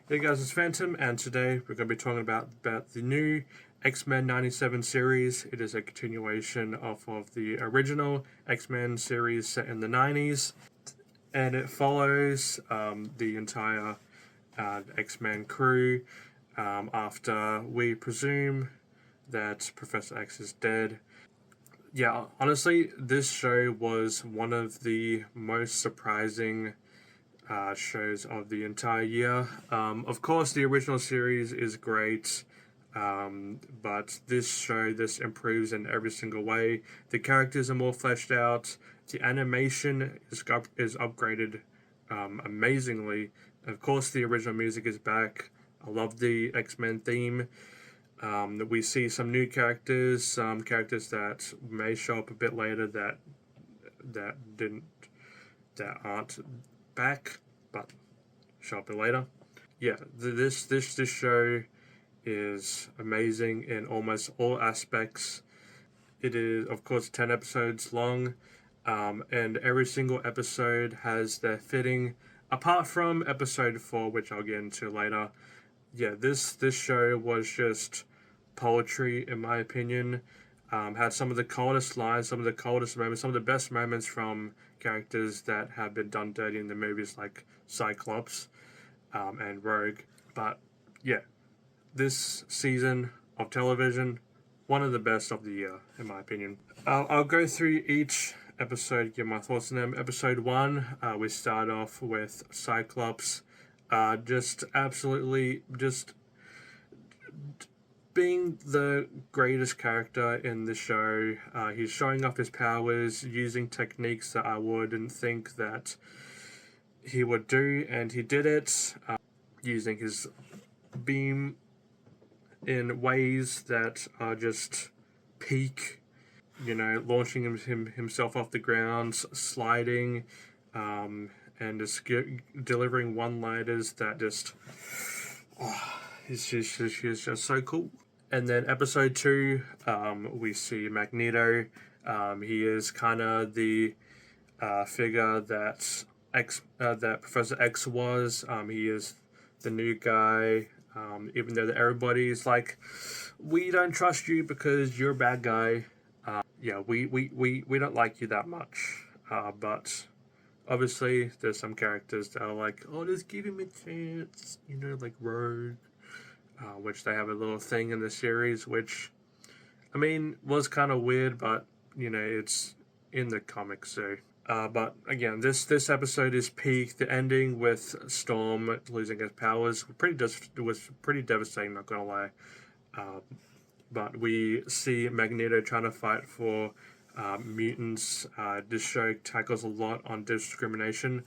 Hey guys, it's Phantom, and today we're going to be talking about the new X-Men 97 series. It is a continuation of the original X-Men series set in the 90s, and it follows the entire X-Men crew after we presume that Professor X is dead. Yeah, honestly, this show was one of the most surprising shows of the entire year. Of course, the original series is great, but this improves in every single way. The characters are more fleshed out. The animation is upgraded amazingly. Of course, the original music is back. I love the X-Men theme. We see some new characters, some characters that may show up a bit later that didn't that aren't back, but show up later. Yeah, this show is amazing in almost all aspects. It is, of course, 10 episodes long, and every single episode has their fitting. Apart from episode 4, which I'll get into later. Yeah, this show was just poetry, in my opinion. Had some of the coldest lines, some of the coldest moments, some of the best moments from characters that have been done dirty in the movies, like Cyclops and Rogue. But yeah, this season of television, one of the best of the year, in my opinion. I'll go through each episode, give my thoughts on them. Episode 1, we start off with Cyclops, just absolutely just being the greatest character in the show. He's showing off his powers, using techniques that I wouldn't think that he would do, and he did it, using his beam in ways that are just peak. Launching himself off the ground, sliding, and just delivering one-liners that just, he's just so cool. And then episode 2, we see Magneto. He is kind of the figure that that Professor X was. He is the new guy. Even though everybody's like, we don't trust you because you're a bad guy. Yeah, we don't like you that much. But obviously, there's some characters that are like, oh, just give him a chance. Like Rogue. Which they have a little thing in the series, which, I mean, was kind of weird, but, it's in the comics, so. But again, this episode is peak. The ending with Storm losing his powers was pretty devastating, not gonna lie. But we see Magneto trying to fight for mutants. This show tackles a lot on discrimination,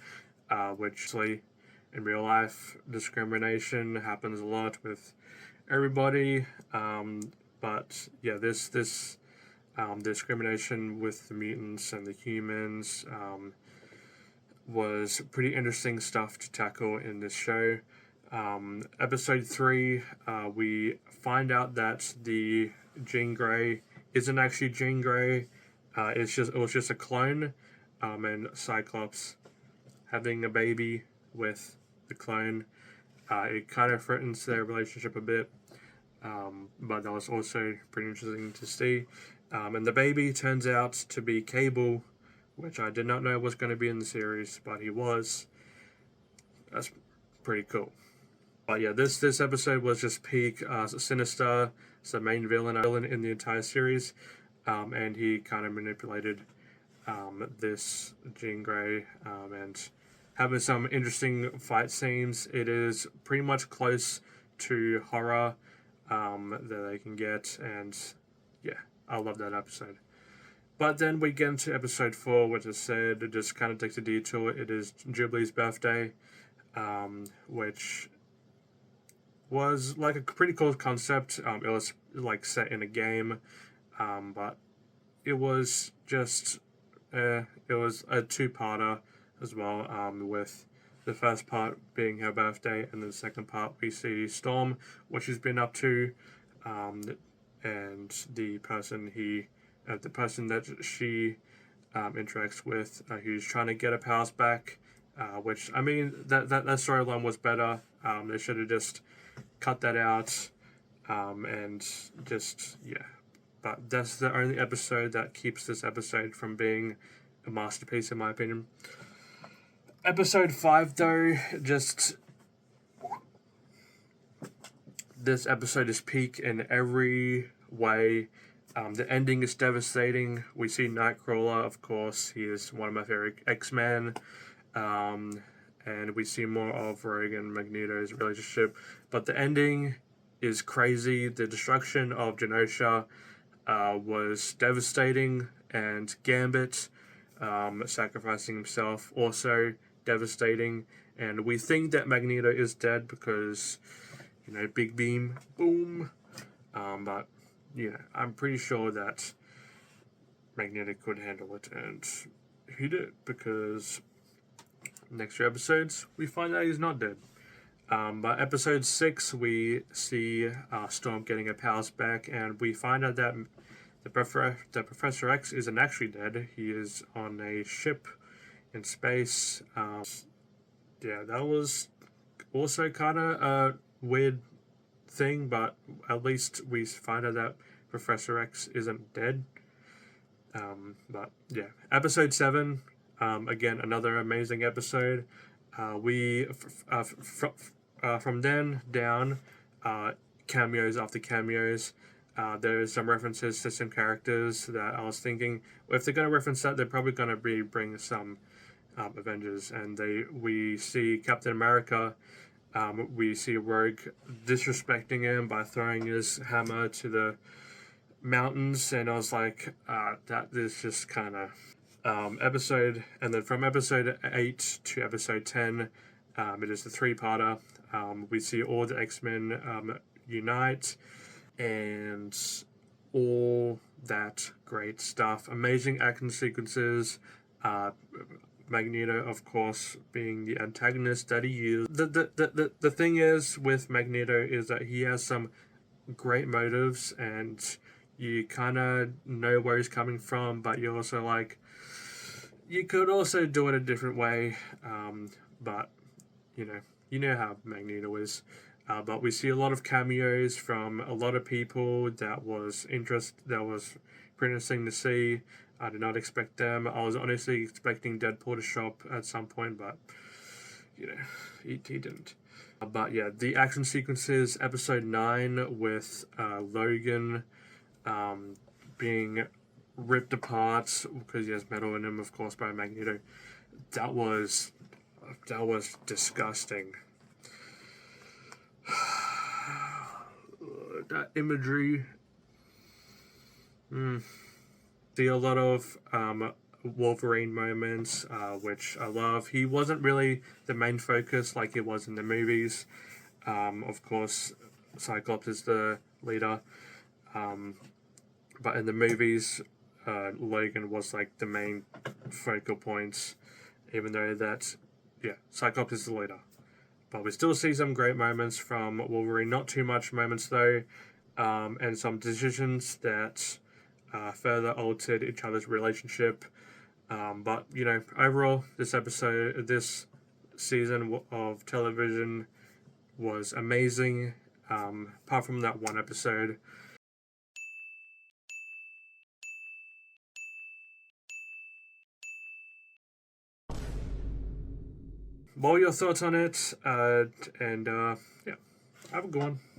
which in real life discrimination happens a lot with everybody. But yeah, this discrimination with the mutants and the humans was pretty interesting stuff to tackle in this show. Episode 3, we find out that the Jean Grey isn't actually Jean Grey. It was just a clone, and Cyclops having a baby with the clone. It kind of threatens their relationship a bit, but that was also pretty interesting to see. And the baby turns out to be Cable, which I did not know was going to be in the series, but he was. That's pretty cool. But yeah, this episode was just peak. Sinister is the main villain in the entire series, and he kind of manipulated this Jean Grey, and having some interesting fight scenes. It is pretty much close to horror that they can get, and yeah, I love that episode. But then we get into episode 4, which is said it just kind of takes a detour. It is Jubilee's birthday, which was like a pretty cool concept. It was like set in a game, but it was just it was a two-parter as well, with the first part being her birthday, and the second part we see Storm, what she's been up to, and the person that she interacts with, who's trying to get her powers back, which I mean that storyline was better. They should have just cut that out, and just yeah. But that's the only episode that keeps this episode from being a masterpiece, in my opinion. Episode 5, though, just this episode is peak in every way. The ending is devastating. We see Nightcrawler, of course. He is one of my favorite X-Men. And we see more of Rogue and Magneto's relationship. But the ending is crazy. The destruction of Genosha was devastating. And Gambit sacrificing himself, also devastating. And we think that Magneto is dead because, big beam, boom. But I'm pretty sure that Magneto could handle it, and he did, because next few episodes we find out he's not dead. But episode 6, we see Storm getting her powers back, and we find out that Professor X isn't actually dead. He is on a ship in space. That was also kind of a weird thing, but at least we find out that Professor X isn't dead. But yeah, episode 7, again, another amazing episode. From then down, cameos after cameos. There's some references to some characters that I was thinking, if they're going to reference that, they're probably going to bring some Avengers, and we see Captain America. We see Rogue disrespecting him by throwing his hammer to the mountains, and I was like, that is just kind of episode. And then from episode 8 to episode 10, it is the 3-parter. We see all the X-Men unite, and all that great stuff. Amazing action sequences. Magneto, of course, being the antagonist that he used. The thing is with Magneto is that he has some great motives, and you kind of know where he's coming from, but you're also like, you could also do it a different way. But you know how Magneto is. But we see a lot of cameos from a lot of people that was pretty interesting to see. I did not expect them. I was honestly expecting Deadpool to show up at some point, but he didn't. But yeah, the action sequences, episode 9 with Logan being ripped apart because he has metal in him, of course, by Magneto. That was disgusting. That imagery. See a lot of Wolverine moments, which I love. He wasn't really the main focus like he was in the movies. Of course, Cyclops is the leader. But in the movies, Logan was like the main focal points, even though Cyclops is the leader. But we still see some great moments from Wolverine. Not too much moments though, and some decisions that further altered each other's relationship. But overall, this season of television was amazing. Apart from that one episode. What were your thoughts on it? And have a good one.